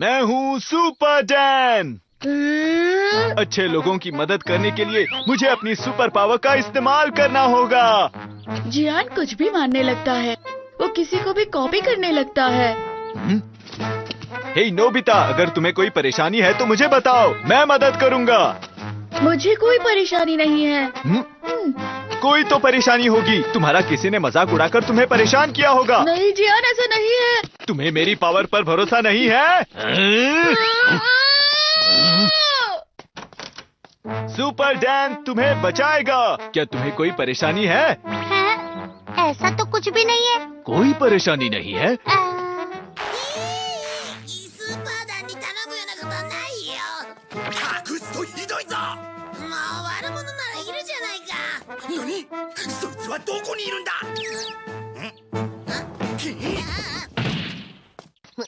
मैं हूँ super Dan. अच्छे लोगों की मदद करने के लिए मुझे अपनी सुपर पावर का इस्तेमाल करना होगा। जियान कुछ भी मानने लगता है। वो किसी को भी कॉपी करने लगता है। हे नोबिता, अगर तुम्हें कोई परेशानी है तो मुझे बताओ, मैं मदद करूँगा। मुझे कोई परेशानी नहीं है। कोई तो परेशानी होगी। तुम्हारा किसी ने मजाक उड़ाकर तुम्हें परेशान किया होगा। नहीं जियान, ऐसा नहीं है। तुम्हें मेरी पावर पर भरोसा नहीं है? सुपर डैन तुम्हें बचाएगा। क्या तुम्हें कोई परेशानी है? ऐसा तो कुछ भी नहीं है। कोई परेशानी नहीं है?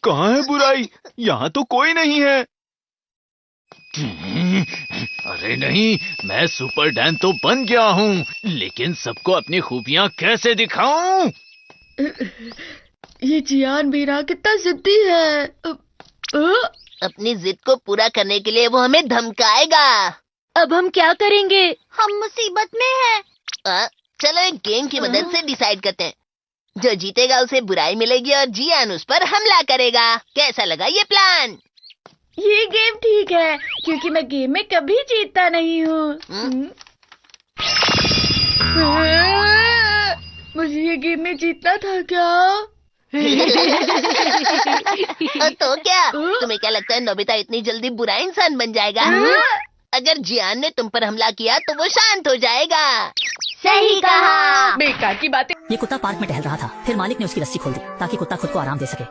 कहाँ है बुराई? यहाँ तो कोई नहीं है। अरे नहीं, मैं सुपर डैन तो बन गया हूँ, लेकिन सबको अपनी खूबियाँ कैसे दिखाऊं? ये जियान बीरा कितना जिद्दी है। अपनी जिद को पूरा करने के लिए वो हमें धमकाएगा। अब हम क्या करेंगे? हम मुसीबत में हैं। चलो एक गेम की मदद से डिसाइड करते हैं। जो जीतेगा उसे बुराई मिलेगी और जियान उस पर हमला करेगा। कैसा लगा ये प्लान? ये गेम ठीक है, क्योंकि मैं गेम में कभी जीतता नहीं हूँ। मुझे ये गेम में जीतना था क्या? तो क्या तुम्हें क्या लगता है नोबिता इतनी जल्दी बुरा इंसान बन जाएगा? अगर जियान ने तुम पर हमला किया तो वो शांत हो जाएगा। सही कहा। बेकार की बातें। ये कुत्ता पार्क में टहल रहा था। फिर मालिक ने उसकी रस्सी खोल दी ताकि कुत्ता खुद को आराम दे सके,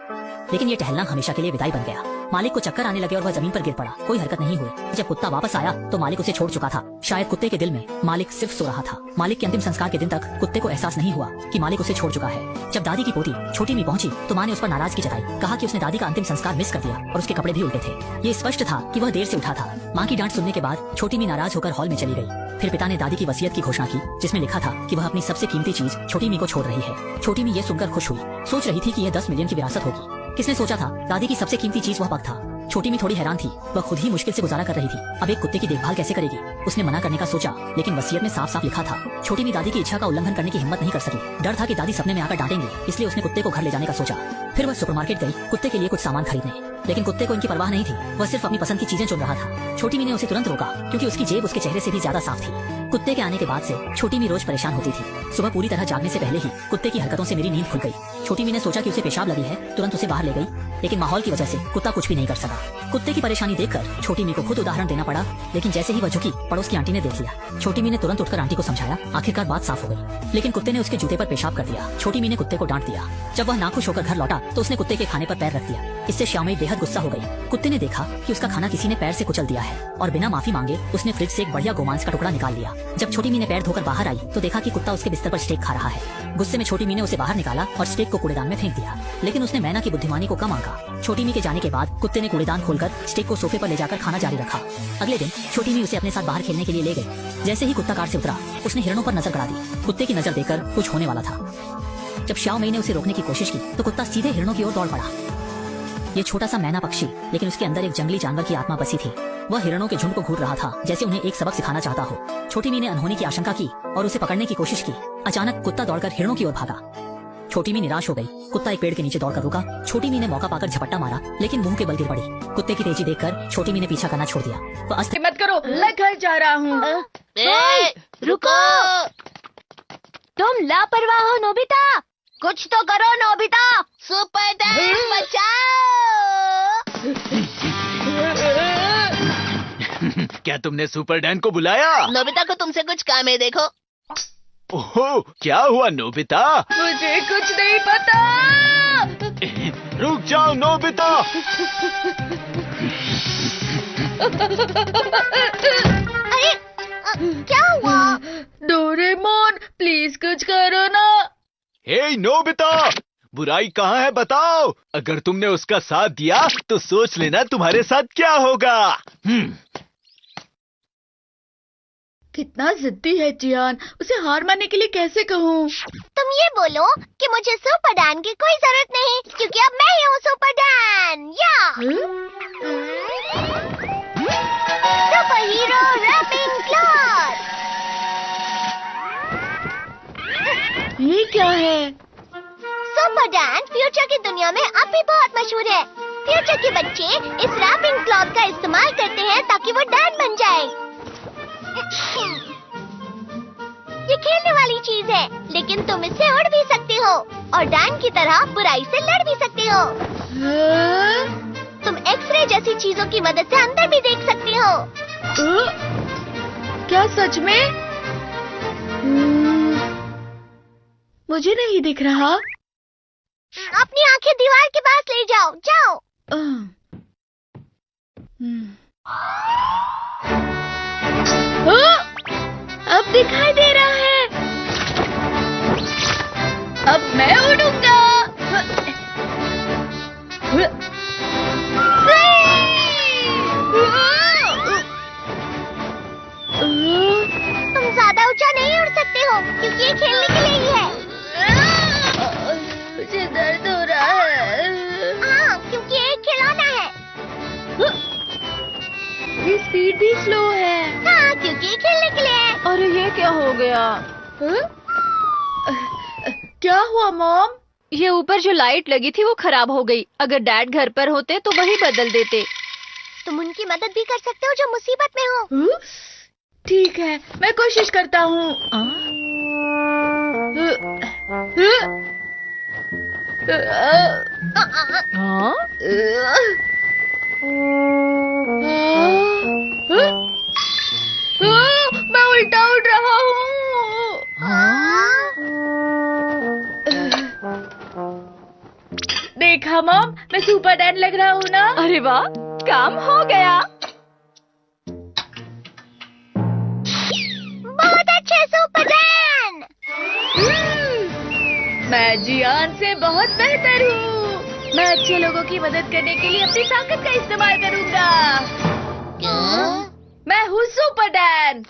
लेकिन ये टहलना हमेशा के लिए विदाई बन गया। मालिक को चक्कर आने लगे और वह जमीन पर गिर पड़ा। कोई हरकत नहीं हुई। जब कुत्ता वापस आया तो मालिक उसे छोड़ चुका था। शायद कुत्ते के दिल में मालिक सिर्फ सो रहा था। मालिक के अंतिम संस्कार के दिन तक कुत्ते को एहसास नहीं हुआ कि मालिक उसे छोड़ चुका है। जब दादी की पोती छोटी मी पहुंची तो माँ ने उस पर नाराजगी जताई। कहा कि उसने दादी का अंतिम संस्कार मिस कर दिया और उसके कपड़े भी उल्टे थे। ये स्पष्ट था कि वह देर से उठा था। माँ की डांट सुनने के बाद छोटी मी नाराज होकर हॉल में चली गई। फिर पिता ने दादी की वसीयत की घोषणा की, जिसमें लिखा था कि वह अपनी सबसे कीमती चीज छोटी मी को छोड़ रही है। छोटी मी ये सुनकर खुश हुई। सोच रही थी कि यह 10 मिलियन की विरासत होगी। किसने सोचा था दादी की सबसे कीमती चीज वह पग था। छोटी मी थोड़ी हैरान थी। वह खुद ही मुश्किल से गुजारा कर रही थी। अब एक कुत्ते की देखभाल कैसे करेगी? उसने मना करने का सोचा, लेकिन वसीयत में साफ साफ लिखा था। छोटी मी दादी की इच्छा का उल्लंघन करने की हिम्मत नहीं कर सकी। डर था कि दादी सपने में आकर डांटेंगे, इसलिए उसने कुत्ते को घर ले जाने का सोचा। फिर वह सुपरमार्केट गई कुत्ते के लिए कुछ सामान खरीदने, लेकिन कुत्ते को इनकी परवाह नहीं थी। वह सिर्फ अपनी पसंद की चीजें चुन रहा था। छोटी मी ने उसे तुरंत रोका, क्योंकि उसकी जेब उसके चेहरे से भी ज्यादा साफ थी। कुत्ते के आने के बाद से छोटी मी रोज परेशान होती थी। सुबह पूरी तरह जागने से पहले ही कुत्ते की हरकतों से मेरी नींद खुल गई। छोटी मी ने सोचा कि उसे पेशाब लगी है, तुरंत उसे बाहर ले गई, लेकिन माहौल की वजह से कुत्ता कुछ भी नहीं कर सका। कुत्ते की परेशानी देखकर छोटी मी को खुद उदाहरण देना पड़ा, लेकिन जैसे ही वह झुकी, पड़ोस की आंटी ने देख लिया। छोटी मी ने तुरंत उठकर आंटी को समझाया। आखिरकार बात साफ हो गई, लेकिन कुत्ते ने उसके जूते पर पेशाब कर दिया। छोटी मी ने कुत्ते को डांट दिया। जब वह नाखुश होकर घर लौटा तो उसने कुत्ते के खाने पर पैर रख दिया। इससे श्यामई बेहद गुस्सा हो गई। कुत्ते ने देखा कि उसका खाना किसी ने पैर से कुचल दिया है और बिना माफी मांगे उसने फ्रिज से एक बढ़िया गोमांस का टुकड़ा निकाल लिया। जब छोटी मी ने पैर धोकर बाहर आई तो देखा कि कुत्ता उसके बिस्तर पर स्टेक खा रहा है। गुस्से में छोटी मी ने उसे बाहर निकाला और स्टेक को कूड़ेदान में फेंक दिया, लेकिन उसने मैना की बुद्धिमानी को कम आंका। छोटी मी के जाने के बाद कुत्ते ने कूड़ेदान खोलकर स्टेक को सोफे पर ले जाकर खाना जारी रखा। अगले दिन छोटी मी उसे अपने साथ बाहर खेलने के लिए ले गई। जैसे ही कुत्ता कार से उतरा उसने हिरणों पर नजर गड़ा दी। कुत्ते की नजर देखकर कुछ होने वाला था। जब श्याओ मई ने उसे रोकने की कोशिश की तो कुत्ता सीधे हिरणों की ओर दौड़ पड़ा। ये छोटा सा मैना पक्षी, लेकिन उसके अंदर एक जंगली जानवर की आत्मा बसी थी। वह हिरणों के झुंड को घूर रहा था, जैसे उन्हें एक सबक सिखाना चाहता हो। छोटी मी ने अनहोनी की आशंका की और उसे पकड़ने की कोशिश की। अचानक कुत्ता दौड़कर हिरणों की ओर भागा। छोटी मी निराश हो गई। कुत्ता एक पेड़ के नीचे दौड़कर रुका। छोटी मी ने मौका पाकर झपट्टा मारा, लेकिन मुंह के बल गिर पड़ी। कुत्ते की तेजी देखकर छोटी मी ने पीछा करना छोड़ दिया। वह मत करो, मैं घर जा रहा हूँ। रुको, तुम लापरवाह हो नोबिता। कुछ तो करो नोबिता। सुपर डैन बचाओ। क्या तुमने सुपर डैन को बुलाया? नोबिता को तुमसे कुछ काम है, देखो। ओहो, क्या हुआ नोबिता? मुझे कुछ नहीं पता। रुक जाओ नोबिता। अरे क्या हुआ? डोरेमोन प्लीज कुछ करो ना। हे नोबिता, बुराई कहाँ है बताओ। अगर तुमने उसका साथ दिया तो सोच लेना तुम्हारे साथ क्या होगा। कितना जिद्दी है जियान, उसे हार मानने के लिए कैसे कहूँ? तुम ये बोलो कि मुझे सुपर डैन की कोई जरूरत नहीं, क्योंकि अब मैं ही हूँ सुपर डैन। या सुपर हीरो रैपिंग क्लॉथ। ये क्या है? सुपर डैन फ्यूचर की दुनिया में अब भी बहुत मशहूर है। फ्यूचर के बच्चे इस रैपिंग क्लॉथ का इस्तेमाल करते हैं ताकि वो डैन बन जाए। ये खेलने वाली चीज है, लेकिन तुम इससे उड़ भी सकते हो और डैन की तरह बुराई से लड़ भी सकते हो। तुम एक्सरे जैसी चीजों की मदद से अंदर भी देख सकते हो। क्या सच में? मुझे नहीं दिख रहा। अपनी आंखें दीवार के पास ले जाओ, जाओ। अब दिखाई दे रहा है। अब मैं उड़ूंगा। तुम ज्यादा ऊंचा नहीं उड़ सकते हो, क्योंकि ये खेलने के लिए ही है। मुझे दर्द हो रहा है। हाँ, क्योंकि ये एक खिलौना है। ये स्पीड भी स्लो है। हाँ, क्योंकि ये खेलने के लिए है। अरे ये क्या हो गया? क्या हुआ मॉम? ये ऊपर जो लाइट लगी थी वो खराब हो गई। अगर डैड घर पर होते तो वही बदल देते। तुम उनकी मदद भी कर सकते हो जो मुसीबत में हो। ठीक है, मैं कोशिश करता हूँ। मैं उल्टा उड़ रहा हूँ। देखा मॉम, मैं सुपर डैन लग रहा हूँ ना? अरे वाह, काम हो गया। बहुत अच्छे सुपर डैन। मैं जियान से बहुत बेहतर हूँ। मैं अच्छे लोगों की मदद करने के लिए अपनी ताकत का इस्तेमाल करूँगा। मैं हूँ सुपर डैन।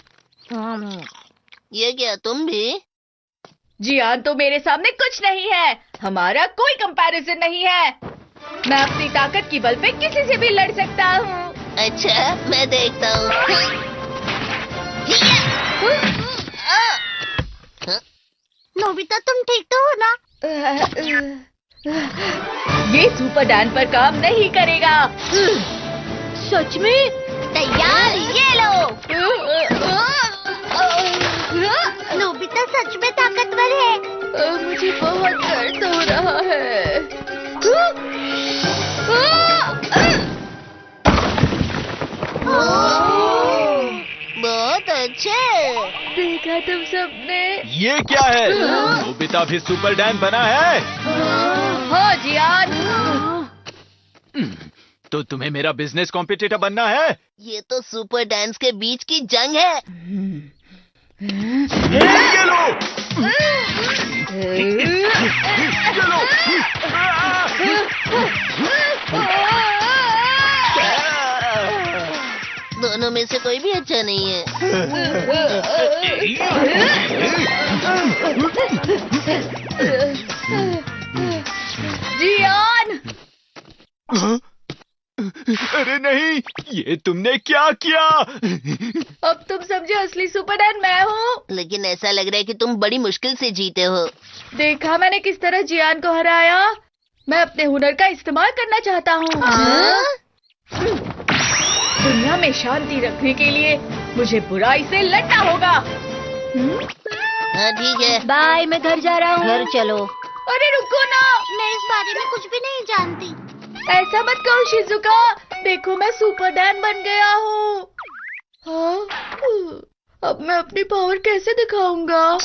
ये क्या, तुम भी? जियान तो मेरे सामने कुछ नहीं है। हमारा कोई कंपैरिजन नहीं है। मैं अपनी ताकत की बल पे किसी से भी लड़ सकता हूँ। अच्छा, मैं देखता हूँ। नोबिता, तुम ठीक तो हो ना? ये सुपर डैन पर काम नहीं करेगा। सच में? तैयार, ये लो। नोबिता सच में ताकतवर है। मुझे बहुत दर्द हो रहा है। बहुत अच्छे। देखा तुम सबने? ये क्या है? नोबिता भी सुपर डैन बना है? हाँ जियान। तो तुम्हें मेरा बिजनेस कॉम्पिटिटर बनना है? ये तो सुपर डैन्स के बीच की जंग है। ये लो! ये लो! दोनों में से कोई भी अच्छा नहीं है। जियान! अरे नहीं, ये तुमने क्या किया? अब तुम समझे असली सुपर डैन मैं हूँ। लेकिन ऐसा लग रहा है कि तुम बड़ी मुश्किल से जीते हो। देखा मैंने किस तरह जियान को हराया। मैं अपने हुनर का इस्तेमाल करना चाहता हूँ। दुनिया में शांति रखने के लिए मुझे बुराई से लड़ना होगा। हाँ ठीक है। बाय, मैं घर जा रहा हूँ। घर चलो। अरे रुको ना, मैं इस बारे में कुछ भी नहीं जानती। ऐसा मत कहो शिजुका। देखो मैं सुपर डैन बन गया हूँ। हाँ? अब मैं अपनी पावर कैसे दिखाऊंगा?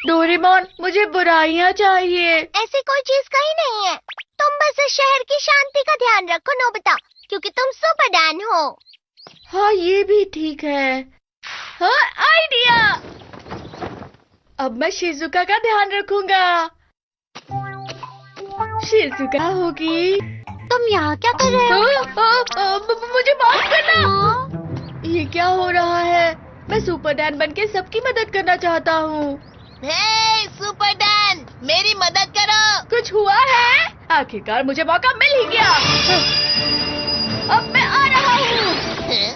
डोरेमोन, मुझे बुराइयाँ चाहिए। ऐसी कोई चीज कहीं नहीं है। तुम बस इस शहर की शांति का ध्यान रखो नोबिता, क्योंकि तुम सुपर डैन हो। हाँ ये भी ठीक है। हाँ, आइडिया। अब मैं शिजुका का ध्यान रखूंगा। शिजुका होगी। तुम यहाँ क्या कर रहे हो? मुझे माफ करना। ये क्या हो रहा है? मैं सुपर डैन बनके सबकी मदद करना चाहता हूँ। हे सुपर डैन, मेरी मदद करो। कुछ हुआ है? आखिरकार मुझे मौका मिल ही गया। अब मैं आ रहा हूँ। हैं?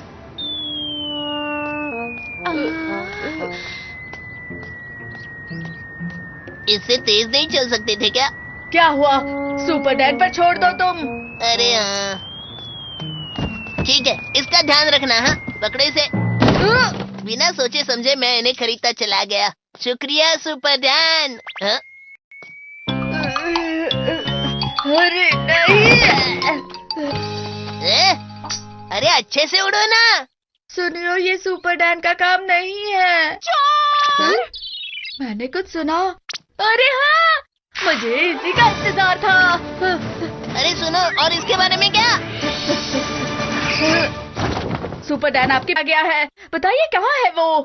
इससे तेज नहीं चल सकते थे क्या? क्या हुआ? सुपर डैन पर छोड़ दो तुम। अरे हाँ, ठीक है, इसका ध्यान रखना। हाँ, पकड़े से। बिना सोचे समझे मैं इन्हें खरीदता चला गया। शुक्रिया सुपर डैन। हाँ? अरे नहीं। अरे अच्छे से उड़ो ना। सुनियो, ये सुपर डैन का काम नहीं है। हाँ? मैंने कुछ सुना। अरे हाँ, मुझे इसी का इंतजार था। अरे सुनो, और इसके बारे में क्या? सुपर डैन आपके आ गया है। बताइए कहाँ है वो?